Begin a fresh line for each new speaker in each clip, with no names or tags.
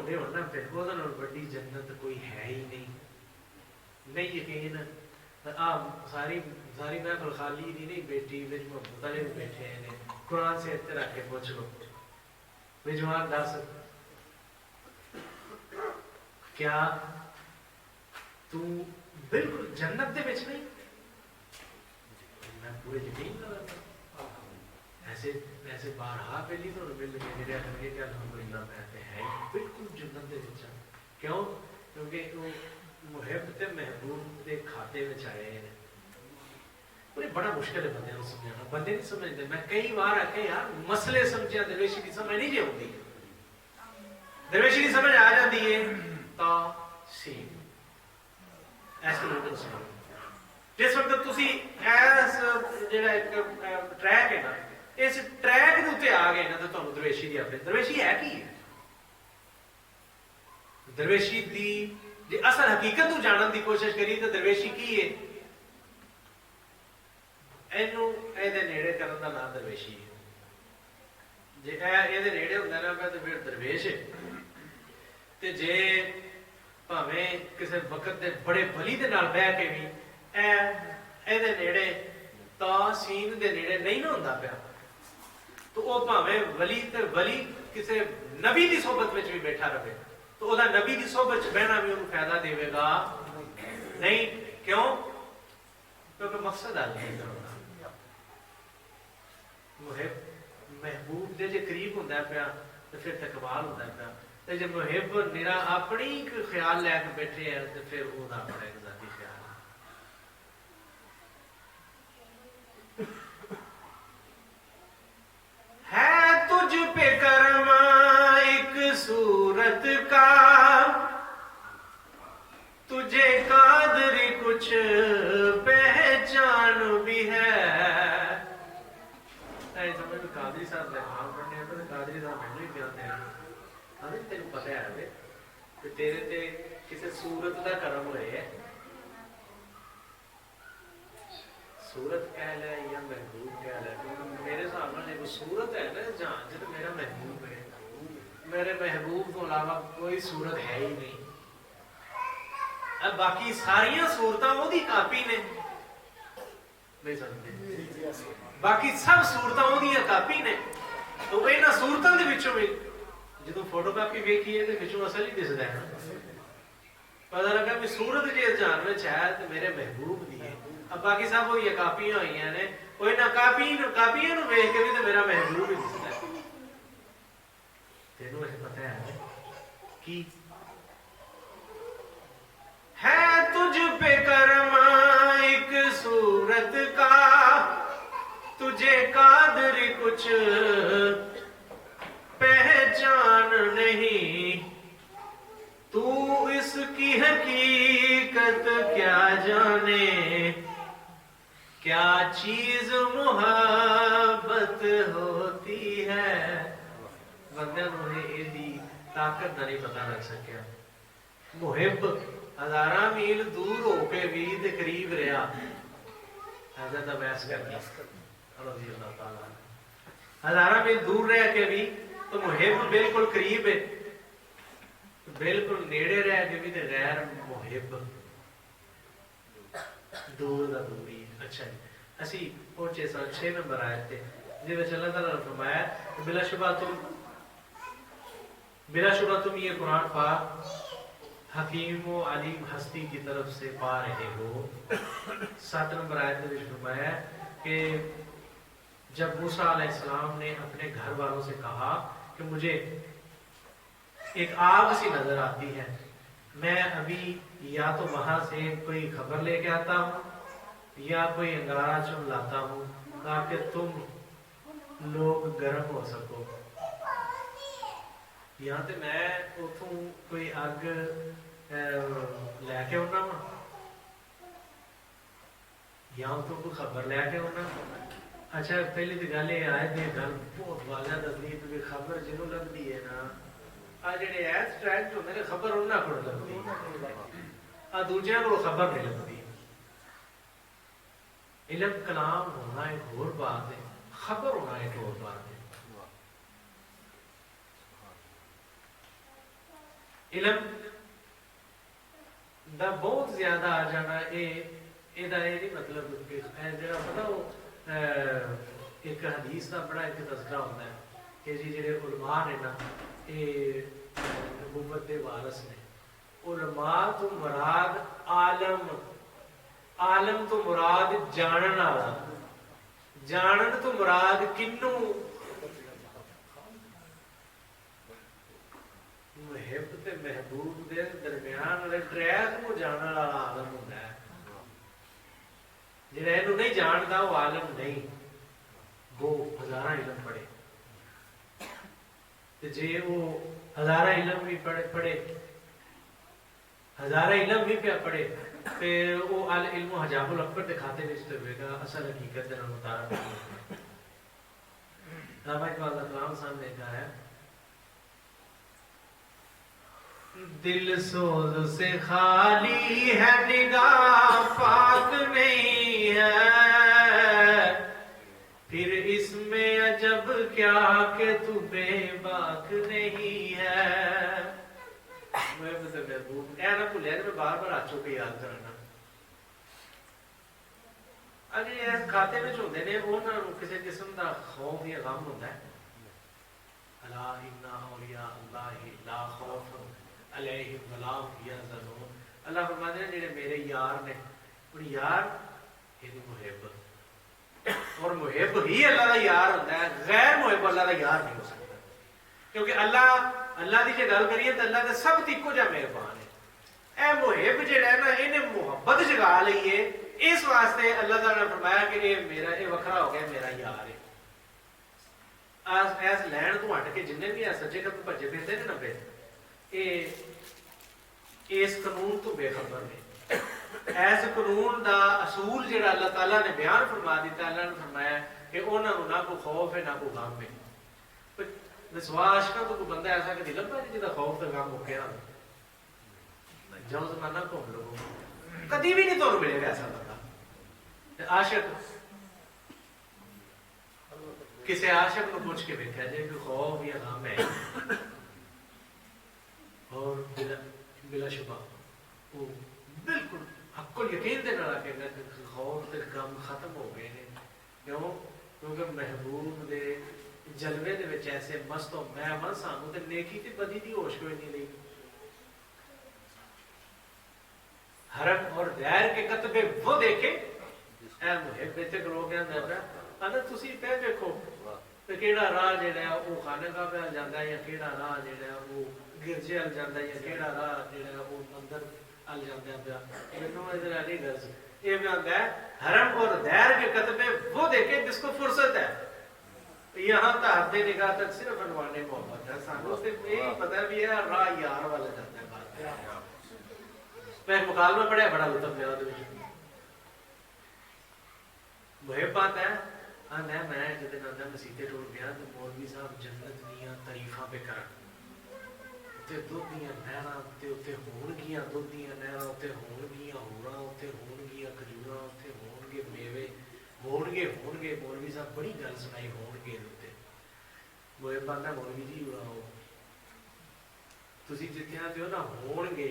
ہوتے ہو نا پھر وہ بڑی جنت کوئی ہے ہی نہیں یقین ساری محفل خالی دی نہیں بیٹی محبت والے بھی بیٹھے ہیں قرآن سے اتنے رکھ کے پوچھ لو بے جوان دس کیا تو بالکل جنت دے بچ نہیں میں پورے یقین کرتا ایسے بارہا پہلی تو مل گئے میرے آخر کہ الحمدللہ میں تے ہے بالکل جنت دے بچ کیوں کیونکہ وہ محب تے محبوب دے کھاتے میں آئے ہیں بڑا مشکل ہے بندے کو سمجھانا بندے نہیں سمجھتے میں کئی بار آ کے یار مسئلے سمجھا درویشی کی سمجھ نہیں جی ہوتی درویشی کی سمجھ آ جاتی ہے تا سین ایسے لوگوں کو سمجھ جس وقت تسی ایس جڑا ایک ٹریک ہے نا اس ٹریک دے اوتے آ گئے نا تو تانوں درویشی دی اپنے درویشی ہے کی ہے درویشی دی جی اصل حقیقت کو جانن دی کوشش کری تو درویشی کی ہے اینو اے دے نیڑے کرن دا نام درویشی ہے جے اے دے نیڑے ہوندا نا تے پھر درویش ہے تے جے بھاویں کسے وقت دے بڑے ولی دے نال بیٹھ کے بھی اے دے نیڑے تا سین دے نیڑے نہیں نہ ہوندا پیا تو وہ بھاویں ولی تے ولی کسے نبی دی صحبت وچ بھی بیٹھا رہے تو وہ نبی دی صحبت وچ بہنا بھی انہوں فائدہ دے گا نہیں کیوں کیونکہ مقصد حل نہیں کرنا محبوب دے جے قریب ہوندا پیا تو پھر تے کمال ہوندا پیا تے جے محب نرا اپنی خیال لے کے بیٹھے ہیں تو پھر وہ دا اپنا ایک ذاتی خیال ہے تجھ پہ کرم ایک صورت کا تجھے قادر کچھ پہچان بھی ہے قادری صاحب لحام پڑھنے ہیں تو قادری صاحب میں نہیں پیاندے ہیں ہمیں تیرے پتہ ہے کہ تیرے تے کسی صورت دا کرم ہوئے ہے صورت کہہ لے یا محبوب کہہ لے میرے سامنے ایک صورت ہے نا جہاں جب میرا محبوب ہے میرے محبوب کو علاوہ کوئی صورت ہے ہی نہیں اب باقی ساریاں صورتاں وہ دی کاپی نے نہیں سمجھتے باقی سب صورتاں وہ دی کاپی نے تو انہاں صورتاں دے وچوں بھی جدوں فوٹو کاپی ویکھی ہے تے وچوں اصل ہی دسدا ہے پتہ لگا کہ صورت جے جان وچ ہے تے میرے محبوب دی ہے اب باقی سب وہ یہ کاپیاں ہوئی ہیں وہ انہاں کاپیاں نو ویکھ کے بھی تے میرا محبوب ہی دسدا ہے تینوں ایسے پتہ ہے کہ ہے تجھ پہ کرم ایک صورت کا تجھے قادر کچھ پہچان نہیں تو اس کی حقیقت کیا جانے کیا چیز محبت ہوتی ہے بندے یہ دی طاقت نہیں پتہ لگ سکیا محب ہزاراں میل دور ہو کے بھی تے قریب رہا حضرت عبیس کرنا رضی اللہ تعالیٰ ہزاراں میل دور رہ کے بھی تو محب بالکل قریب ہے بالکل نیڑے رہ کے بھی تے غیر محب دور دا دوری اچھا جی اسی پہنچے سن 6 نمبر آیت تے جے وچ اللہ تعالیٰ نے فرمایا بلا شبہ تم یہ قرآن پاک حکیم و علیم ہستی کی طرف سے پا رہے ہو 7 نمبر آیت میں فرمایا کہ جب موسیٰ علیہ السلام نے اپنے گھر والوں سے کہا کہ مجھے ایک آگ سی نظر آتی ہے میں ابھی یا تو وہاں سے کوئی خبر لے کے آتا ہوں یا کوئی انگارہ چن لاتا ہوں تاکہ تم لوگ گرم ہو سکو یہاں تے میں اتوں کوئی اگ لے کے آنا وا یا اتوں کوئی خبر لے کے آنا اچھا پہلی تو گل یہ آئے تھے گل بہت واضح دستی کہ خبر جنوں لگتی ہے نا آ جڑے ایس ٹریک ہوتے ہیں خبر انہوں کو لگتی آ دوجیاں کو خبر نہیں لگتی علم کلام ہونا ایک اور بات ہے خبر ہونا ایک اور بات ہے इलम ਦਾ ਬਹੁਤ ਜ਼ਿਆਦਾ ਆ ਜਾਣਾ, ਇਹਦਾ ਇਹ ਨਹੀਂ ਮਤਲਬ ਕਿ ਜਿਹੜਾ ਪਤਾ ਉਹ ਇੱਕ ਹਦੀਸ ਦਾ ਬੜਾ ਇੱਕ ਤਜ਼ਕਰਾ ਹੁੰਦਾ ਹੈ ਕਿ ਜੀ ਜਿਹੜੇ ਉਲਮਾ ਨੇ ਨਾ ਇਹ ਨਬੂਵਤ ਦੇ ਵਾਰਸ ਨੇ। ਉਲਮਾ ਤੋਂ ਮੁਰਾਦ ਆਲਮ, ਆਲਮ ਤੋਂ ਮੁਰਾਦ ਜਾਣਨ ਵਾਲਾ, ਜਾਣਨ ਤੋਂ ਮੁਰਾਦ ਕਿੰਨੂੰ ਮੁਹਿਬ ਤੇ ਮਹਿਬੂਬ ਦੇ ਦਰਮਿਆਨ ਵਾਲੇ ਟਰੈਕ ਨੂੰ ਜਾਣਨ ਵਾਲਾ ਆਲਮ ਹੁੰਦਾ ਹੈ। ਜਿਹੜਾ ਇਹਨੂੰ ਨਹੀਂ ਜਾਣਦਾ ਉਹ ਆਲਮ ਨਹੀਂ। ਉਹ ਹਜ਼ਾਰਾਂ ਇਲਮ ਪੜੇ ਤੇ ਜੇ ਉਹ ਹਜ਼ਾਰਾਂ ਇਲਮ ਵੀ ਪੜੇ ਹਜ਼ਾਰਾਂ ਇਲਮ ਵੀ ਪਿਆ ਪੜੇ ਤੇ ਉਹ ਅਲ ਇਲਮ ਹਜਾਬੁਲ ਅਕਬਰ ਦੇ ਖਾਤੇ ਵਿੱਚ ਤੇ ਹੋਵੇਗਾ, ਅਸਲ ਹਕੀਕਤ ਦੇ ਨਾਲ ਮੁਤਾਰਫ ਨਹੀਂ। ਰਾਬਾ ਇਕਬਾਲ ਦਾ ਕਲਾਮ ਸਾਹਮਣੇ ਕਹਾ है, दिल सोज से खाली है निगाह पाक नहीं है, फिर इसमें अजब क्या कि तू बेबाक नहीं है। मैं महबूब कह ना भूलिया मैं बार बार आ चुके याद करना। अगर इस खाते में होंगे ने उन्होंने किसी किस्म का खौफ या गम होता है। अला इन्ना औलिया अल्लाह ला खौफ अलैहिम वला हुम यहज़नून। अल्लाह फरमाते हैं जेडे मेरे यार ने, और यार ये मुहिब, और मुहिब ही अल्लाह का यार होता है, गैर मुहिब अल्लाह का यार नहीं हो सकता। क्योंकि अल्लाह की जो गल करिए तो अल्लाह का सब इको जिहा मेहरबान है। ए मुहिब जेड़ा है ना इन्हें मुहब्बत जगा ली है, इस वास्ते अल्लाह ताला ने फरमाया कि ये मेरा ये वखरा हो गया, मेरा यार है। ऐस लैन तो हट के जिन्ने भी सज्जे खब्बे भज्जे फिरदे ने नब्बे इस कानून तो बेखबर ने। ऐस कानून का असूल जो अल्लाह ताला ने बयान फरमा दिता, अल्लाह ने फरमाया कि उन्होंने ना कोई खौफ है ना कोई गम है। विश्वास का तो कोई बंदा ऐसा कभी लभा नहीं जिसका खौफ तो गम मुक्या जाओ जमाना घूम लो, कभी भी नहीं तुहानू मिलेगा ऐसा बंदा। आशिक किसी आशिक को पूछ के देखा जाए कि खौफ या गम है, और बिला शुबा वो बिल्कुल हक्कुल यकीन दे नाल कहना कि खौफ ते गम खत्म हो गए ने। क्यों? क्योंकि महबूब दे जलवे दे विच ऐसे मस्त हो मैं मन सानू ते नेकी ते बदी दी होश कोई नहीं रही। हरम और दैर के कतबे वो देखे ऐ मुहिब ते लोग कहंदा है अगर तुसी पे देखो ते केड़ा राह जेड़ा है वो खानेगा पे जांदा है, या केड़ा राह जेड़ा है वो गिरजे अल जाता है, या केड़ा राह जेड़ा वो मंदिर अल जाता है। मैनू इधर नहीं गर्ज ये भी आता है हरम और दैर के कतबे वो देखे जिसको फुर्सत है, यहाँ तक निगाह तक सिर्फ अनवाने मोहब्बत है। सानू सिर्फ यही पता भी है राह यार वाला जाता है बात। मैं एक मुकालमा पढ़िया बड़ा लुत्फ मेरा मुहिब बात है आंदा मैं जिस दिन आंदा मसीते टूट गया तो मौलवी साहब जन्नत दियां तारीफां पे करन ते दुध दियां नहरां ते उत्ते होणगियां, दुध दियां नहरां उत्ते होणगियां, होरां उत्ते होणगियां, खजूरां उत्ते होणगे, मेवे होणगे। मौलवी साहब बड़ी गल सुनाई होणगे उत्ते। मुहिब बांदा मौलवी जी उड़ाओ तुसीं जिथे आंदे हो ना होणगे।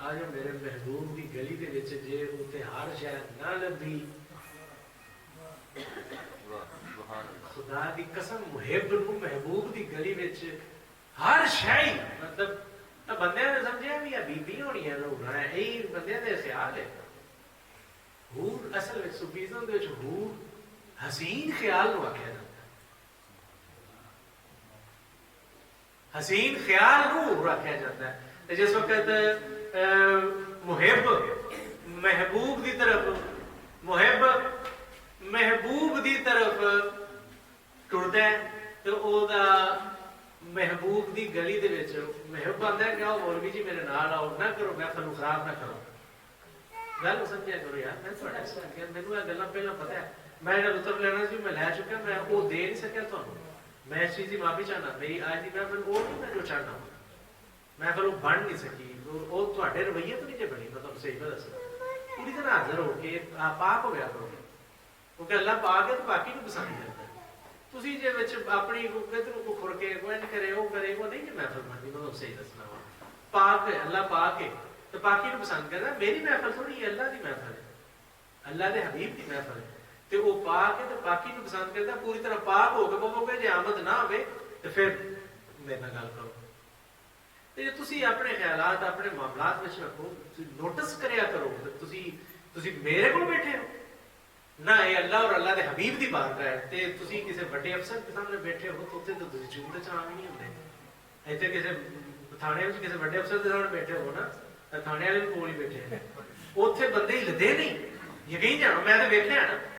आज मेरे महबूब की गली दे विच जे उत्ते हर शै ना लभी, खुदा दी कसम मुहिब नूं महबूब दी गली विच हर शै मतलब बंदे ने समझिया भी बीबी होनी है लोग है यही बंदे दे ख्याल है। हूर असल विच सूफीज़म दे विच हूर हसीन ख्याल नूं आख्या जांदा, हसीन ख्याल नूं हूर आख्या जांदा है। जिस वक्त मुहिब महबूब दी तरफ मुहिब महबूब दी तरफ टुरदा है तो ओदा महबूब दी गली दे विच महबूब आंदा है कि आओ मौलवी जी मेरे नाल आओ, ना करो महफल नूं खराब ना करो। गल समझिया करो यार, मैं तुहाडा हिस्सा गया, मैनूं इह गल्लां पहलां पता है, मैं जिहड़ा लुत्फ लेना सी मैं लै चुका, मैं वो दे नहीं सकिया तुहानूं। मैं इस चीज़ की माफी चाहना, मेरी अज दी महफल वो नहीं मैं जो चाहना महफल वो बन नहीं सकी, वो तुहाडे रवैये तो नहीं जे बनी। मैं तुहानूं सही गल दस्सां पूरी तरह हाज़र हो के पाक हो गया करो, क्योंकि अल्लाह पाक है तो बाकी नूं पसंद करदा। तुसी जे विच अपनी किधरों को खुर के कोई नहीं करे वो करे वो नहीं जे महफल बनदी। मैं तुहानूं सही दसना वा पाक है, अल्लाह पाक है, तो पाकी को पसंद करता। मेरी महफल थोड़ी है, अल्लाह की महफल है, अल्लाह के हबीब की महफल है, तो वो पाक है तो पाकी को पसंद करता। पूरी तरह पाक होकर पवोगे, जो आमद ना आवे तो फिर मेरे नाल गल करो। तो जो तुसी अपने ख्यालात अपने मामलात में रखो, नोटिस करिया करो, तुसी मेरे को बैठे हो ना, ये अल्लाह और अल्लाह के हबीब की बात है, तो तुसी किसी बड़े अफसर के सामने बैठे हो तो उत्थे तो तुसी चूंटे चाह भी नहीं होंदे। इत्थे किसी थाने में किसी बड़े अफसर के सामने बैठे हो ना, थाने वाले भी कोल ही बैठे हैं, उत्थे बंदे हिलदे नहीं, यकीन जानो, मैं तो वेख्या ना।